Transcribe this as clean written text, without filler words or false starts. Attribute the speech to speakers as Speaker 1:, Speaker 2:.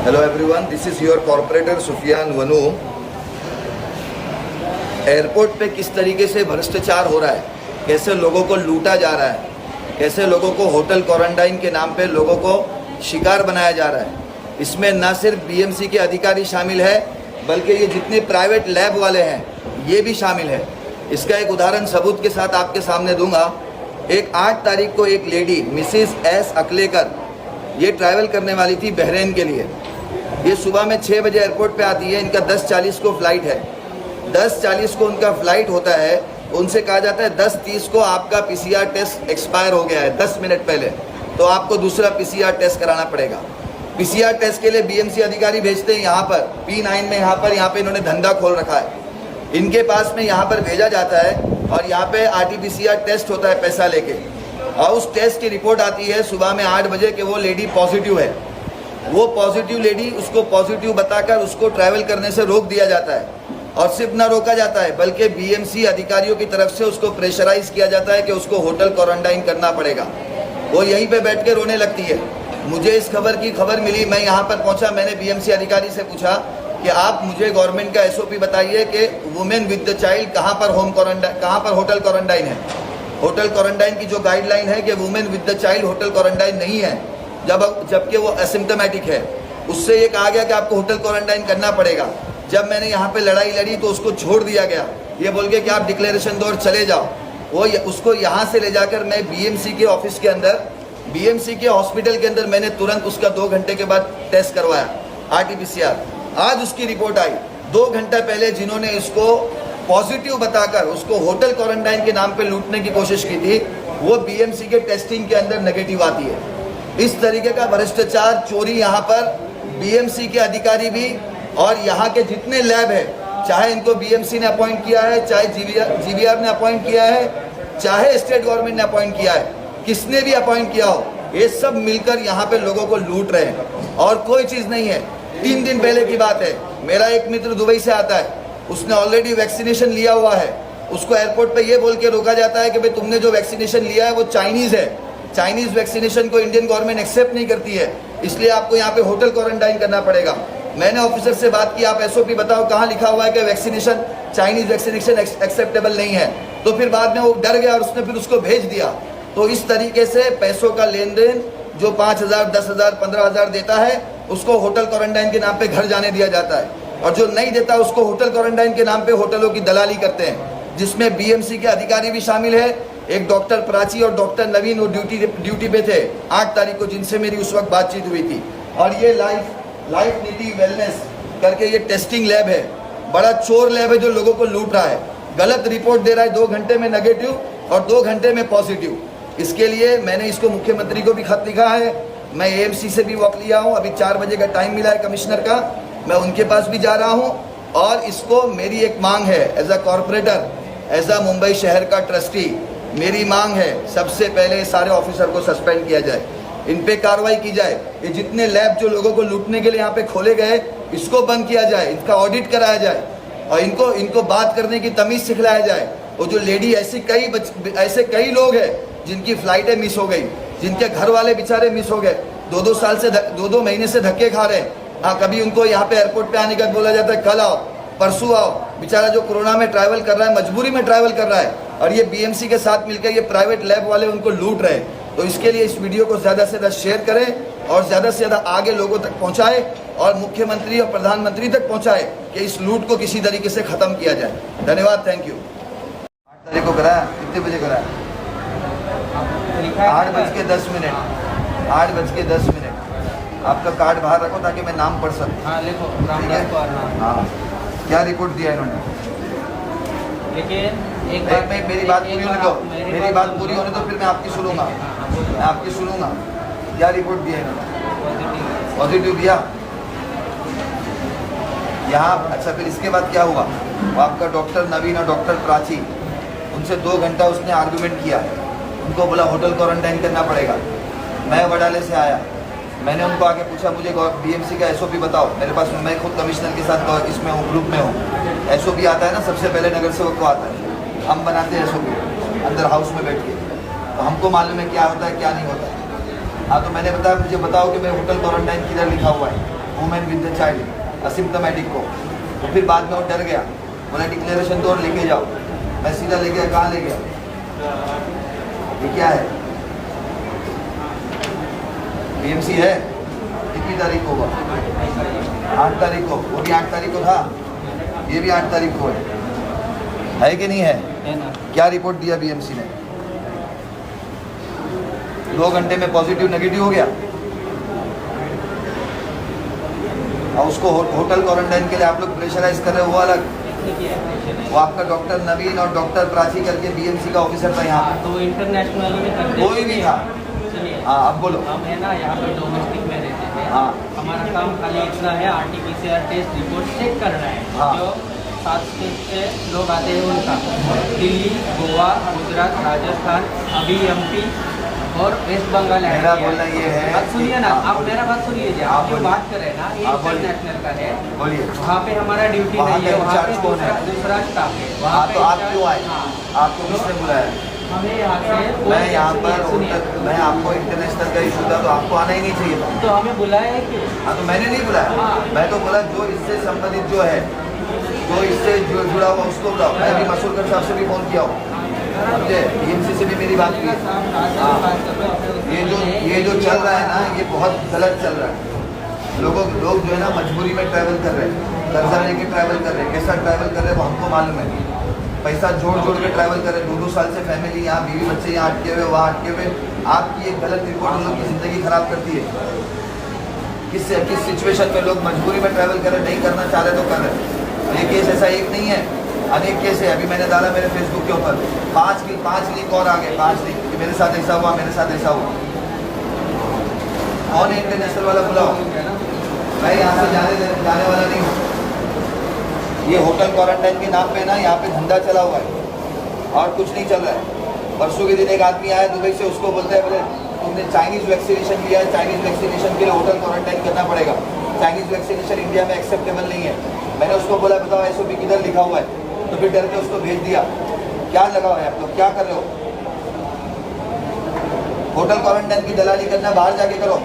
Speaker 1: Hello everyone, this is your corporator Sufiyan वनू। Airport पे किस तरीके से भ्रष्टाचार हो रहा है, कैसे लोगों को लूटा जा रहा है, कैसे लोगों को होटल क्वारंटाइन के नाम पे लोगों को शिकार बनाया जा रहा है। इसमें ना सिर्फ बीएमसी के अधिकारी शामिल है, बल्कि ये जितने प्राइवेट लैब वाले हैं ये भी शामिल है। इसका एक उदाहरण सबूत के साथ आपके सामने दूंगा। एक 8 तारीख को एक लेडी मिसिस एस अकलेकर ये ट्रैवल करने वाली थी बहरीन के लिए। ये सुबह में 6 बजे एयरपोर्ट पे आती है। इनका 10:40 को फ्लाइट है। 10:40 को उनका फ्लाइट होता है। उनसे कहा जाता है 10:30 को आपका पीसीआर टेस्ट एक्सपायर हो गया है, 10 मिनट पहले, तो आपको दूसरा पीसीआर टेस्ट कराना पड़ेगा। पीसीआर टेस्ट के लिए बीएमसी अधिकारी भेजते हैं यहाँ पर P9 में। यहाँ पे इन्होंने धंधा खोल रखा है। इनके पास में यहाँ पर भेजा जाता है और यहाँ पे RT-PCR टेस्ट होता है पैसा लेके, और उस टेस्ट की रिपोर्ट आती है सुबह में 8 बजे कि वो लेडी पॉजिटिव है। वो पॉजिटिव लेडी, उसको पॉजिटिव बताकर उसको ट्रैवल करने से रोक दिया जाता है। और सिर्फ ना रोका जाता है, बल्कि बीएमसी अधिकारियों की तरफ से उसको प्रेशराइज किया जाता है कि उसको होटल क्वारंटाइन करना पड़ेगा। वो यहीं पे बैठ के रोने लगती है। मुझे इस खबर मिली, मैं यहाँ पर पहुँचा। मैंने बीएमसी अधिकारी से पूछा कि आप मुझे गवर्नमेंट का SOP बताइए कि वुमेन विद द चाइल्ड कहाँ पर होटल क्वारंटाइन है। होटल क्वारंटाइन की जो गाइडलाइन है कि women with the child hotel quarantine नहीं है, जबकि वो एसिम्प्टोमेटिक है। उससे ये कहा गया कि आपको होटल क्वारंटाइन करना पड़ेगा। जब मैंने यहाँ पे लड़ाई लड़ी तो उसको छोड़ दिया गया, ये बोल के कि आप डिक्लेरेशन दो और चले जाओ। उसको यहाँ से ले जाकर मैं बीएमसी के ऑफिस के अंदर, बीएमसी के हॉस्पिटल के अंदर मैंने तुरंत उसका 2 घंटे के बाद टेस्ट करवाया, RT-PCR। आज उसकी रिपोर्ट आई। 2 घंटे पहले जिन्होंने इसको पॉजिटिव बताकर उसको होटल क्वारंटाइन के नाम पे लूटने की कोशिश की थी, वो बीएमसी के टेस्टिंग के अंदर नेगेटिव आती है। इस तरीके का भ्रष्टाचार, चोरी यहाँ पर बीएमसी के अधिकारी भी और यहाँ के जितने लैब है, चाहे इनको बीएमसी ने अपॉइंट किया है, चाहे जीवीआर ने अपॉइंट किया है, चाहे स्टेट गवर्नमेंट ने अपॉइंट किया है, किसने भी अपॉइंट किया हो, ये सब मिलकर यहाँ पे लोगों को लूट रहे हैं और कोई चीज़ नहीं है। 3 दिन पहले की बात है, मेरा एक मित्र दुबई से आता है, उसने ऑलरेडी वैक्सीनेशन लिया हुआ है। उसको एयरपोर्ट पे ये बोल के रोका जाता है कि भाई तुमने जो वैक्सीनेशन लिया है वो चाइनीज़ है, चाइनीज़ वैक्सीनेशन को इंडियन गवर्नमेंट एक्सेप्ट नहीं करती है, इसलिए आपको यहाँ पे होटल क्वारंटाइन करना पड़ेगा। मैंने ऑफिसर से बात की, आप SOP बताओ कहाँ लिखा हुआ है कि वैक्सीनेशन, चाइनीज़ वैक्सीनेशन एक्सेप्टेबल नहीं है। तो फिर बाद में वो डर गया और उसने फिर उसको भेज दिया। तो इस तरीके से पैसों का लेन देन, जो 5,000, 10,000, 15,000 देता है, उसको होटल क्वारंटाइन के नाम पे घर जाने दिया जाता है, और जो नहीं देता उसको होटल क्वारंटाइन के नाम पे होटलों की दलाली करते हैं, जिसमें बीएमसी के अधिकारी भी शामिल है। एक डॉक्टर प्राची और डॉक्टर नवीन वो ड्यूटी पे थे 8 तारीख को, जिनसे मेरी उस वक्त बातचीत हुई थी। और ये लाइफ नीति वेलनेस करके ये टेस्टिंग लैब है, बड़ा चोर लैब है जो लोगों को लूट रहा है, गलत रिपोर्ट दे रहा है, 2 घंटे में नेगेटिव और 2 घंटे में पॉजिटिव। इसके लिए मैंने इसको मुख्यमंत्री को भी खत लिखा है। मैं AMC से भी वॉक लिया हूँ, अभी 4 बजे का टाइम मिला है कमिश्नर का, मैं उनके पास भी जा रहा हूँ। और इसको मेरी एक मांग है, as a corporator, as a Mumbai शहर का ट्रस्टी, मेरी मांग है सबसे पहले सारे ऑफिसर को सस्पेंड किया जाए, इन पे कार्रवाई की जाए। ये जितने लैब जो लोगों को लूटने के लिए यहाँ पे खोले गए, इसको बंद किया जाए, इनका ऑडिट कराया जाए और इनको बात करने की तमीज़ सिखलाया जाए। वो जो लेडी, ऐसे कई लोग हैं जिनकी फ्लाइटें मिस हो गई, जिनके घर वाले बेचारे मिस हो गए, 2-2 साल से 2-2 महीने से धक्के खा रहे हैं। हाँ, कभी उनको यहाँ पे एयरपोर्ट पे आने का बोला जाता है कल आओ, परसों आओ। बेचारा जो कोरोना में ट्रैवल कर रहा है, मजबूरी में ट्रैवल कर रहा है, और ये बीएमसी के साथ मिलकर ये प्राइवेट लैब वाले उनको लूट रहे हैं। तो इसके लिए इस वीडियो को ज़्यादा से ज़्यादा शेयर करें और ज़्यादा से ज़्यादा आगे लोगों तक पहुँचाए और मुख्यमंत्री और प्रधानमंत्री तक पहुँचाए कि इस लूट को किसी तरीके से ख़त्म किया जाए। धन्यवाद, थैंक यू। 8 तारीख को कराया, कितने बजे कराया? 8:10। 8:10। आपका कार्ड बाहर रखो ताकि मैं नाम पढ़ सकूँ।
Speaker 2: हाँ लिखो, रामदास को
Speaker 1: हाँ, क्या रिपोर्ट दिया इन्होंने?
Speaker 2: लेकिन
Speaker 1: मेरी बात पूरी होने दो, मेरी बात पूरी होने दो, फिर मैं आपकी सुनूंगा। मैं आपकी सुनूंगा। क्या रिपोर्ट दिया इन्होंने? पॉजिटिव दिया यहाँ। अच्छा, फिर इसके बाद क्या हुआ? आपका डॉक्टर नवीन और डॉक्टर प्राची, उनसे 2 घंटा उसने आर्गूमेंट किया, उनको बोला होटल क्वारंटाइन करना पड़ेगा। मैं वडाले से आया, मैंने उनको आके पूछा मुझे बीएमसी का SOP बताओ। मेरे पास, मैं खुद कमिश्नर के साथ इसमें हूँ, ग्रुप में हूँ। SOP आता है ना, सबसे पहले नगर सेवक को आता है, हम बनाते हैं SOP अंदर हाउस में बैठ के, तो हमको मालूम है क्या होता है क्या नहीं होता है। हाँ तो मैंने बताया मुझे बताओ कि मैं होटल क्वारंटाइन किधर लिखा हुआ है women with the child asymptomatic को। तो फिर बाद में वो डर गया, बोला डिक्लेरेशन दो और लेके जाओ। मैं सीधा ले गया, कहाँ ले गया? ये क्या है? बीएमसी है? कितनी तारीख को हुआ? 8 तारीख को। वो भी 8 तारीख को था, ये भी 8 तारीख को है कि नहीं है?
Speaker 2: है ना।
Speaker 1: क्या रिपोर्ट दिया बीएमसी ने? 2 घंटे में पॉजिटिव नेगेटिव हो गया। और उसको होटल क्वारंटाइन के लिए आप लोग प्रेशराइज कर रहे हो, वो अलग। वो आपका डॉक्टर नवीन और डॉक्टर प्राची करके बीएमसी का ऑफिसर था यहाँ पे,
Speaker 2: तो इंटरनेशनल में करते
Speaker 1: कोई भी था।
Speaker 2: चलिए
Speaker 1: हाँ अब बोलो।
Speaker 2: हम है ना यहाँ पे डोमेस्टिक में रहते हैं।
Speaker 1: हाँ
Speaker 2: हमारा काम खाली इतना है RT-PCR टेस्ट रिपोर्ट चेक करना है।
Speaker 1: हाँ।
Speaker 2: जो 7 स्टेट से लोग आते हैं उनका, दिल्ली, गोवा, गुजरात, राजस्थान, अभी MP और वेस्ट बंगाल है।
Speaker 1: मेरा बोलना ये है,
Speaker 2: बात सुनिए ना, आप मेरा बात सुनिए।
Speaker 1: आप
Speaker 2: आप जो
Speaker 1: बोलिए।
Speaker 2: बात कर रहे हैं ना, ये
Speaker 1: आप बोलिए।
Speaker 2: इंटरनेशनल का है।
Speaker 1: बोलिए।
Speaker 2: वहाँ पे हमारा ड्यूटी
Speaker 1: वहाँ
Speaker 2: नहीं है,
Speaker 1: का
Speaker 2: वहाँ पे
Speaker 1: इंचार्ज कौन है?
Speaker 2: दूसरा स्टाफ है। वहाँ
Speaker 1: हाँ
Speaker 2: पे
Speaker 1: तो आप
Speaker 2: इंचार्ज-
Speaker 1: क्यों आए?
Speaker 2: हाँ।
Speaker 1: आपको किसने बुलाया?
Speaker 2: हमें यहाँ से
Speaker 1: मैं यहाँ पर
Speaker 2: सुनिए,
Speaker 1: होटल, मैं आपको इंटरनेशनल का इशू था तो आपको आना ही नहीं चाहिए था।
Speaker 2: तो हमें बुलाया है क्यों?
Speaker 1: हाँ तो मैंने नहीं बुलाया,
Speaker 2: हाँ।
Speaker 1: मैं तो बोला जो इससे संबंधित जो है, जो इससे जुड़ा हुआ उसको बुलाओ। मैं भी मसूरकर साहब से भी फोन किया हूँ, समझे? बीएमसी से भी मेरी बात हुई है। हाँ ये जो चल रहा है ना, ये बहुत गलत चल रहा है। लोग जो है ना मजबूरी में ट्रैवल कर रहे हैं, कर्जा लेके ट्रैवल कर रहे हैं। कैसा ट्रैवल कर रहे हैं वो हमको मालूम है। पैसा जोड़ के ट्रैवल कर रहे हैं, 2-2 साल से फैमिली यहाँ, बीवी बच्चे यहाँ अटके हुए, वहाँ अटके हुए। आपकी एक गलत रिपोर्ट उन लोग की ज़िंदगी खराब करती है। किस सिचुएशन में लोग मजबूरी में ट्रैवल कर रहे, नहीं करना चाह रहे तो कर रहे। ये केस ऐसा एक नहीं है, अनेक केस है। अभी मैंने डाला मेरे फेसबुक के ऊपर 5 लिंक और आ गए, 5 लिंक कि मेरे साथ ऐसा हुआ, मेरे साथ ऐसा हुआ। कौन है इंटरनेशनल वाला? बुलाओ। मैं यहाँ से जाने वाला नहीं हूँ। ये होटल क्वारंटाइन के नाम पे ना यहाँ पे धंधा चला हुआ है और कुछ नहीं चल रहा है। परसों के दिन एक आदमी आया दुबई से, उसको बोलते हैं बोले तुमने चाइनीज़ वैक्सीनेशन लिया है, चाइनीज़ वैक्सीनेशन के लिए होटल क्वारंटाइन करना पड़ेगा। चाइनीज़ वैक्सीनेशन इंडिया में एक्सेप्टेबल नहीं है। मैंने उसको बोला बताओ SOP किधर लिखा हुआ है, तो फिर डर के उसको भेज दिया। क्या लगा हुआ है आप लोग, क्या कर रहे हो? होटल क्वारंटाइन की दलाली करना बाहर जाके करो।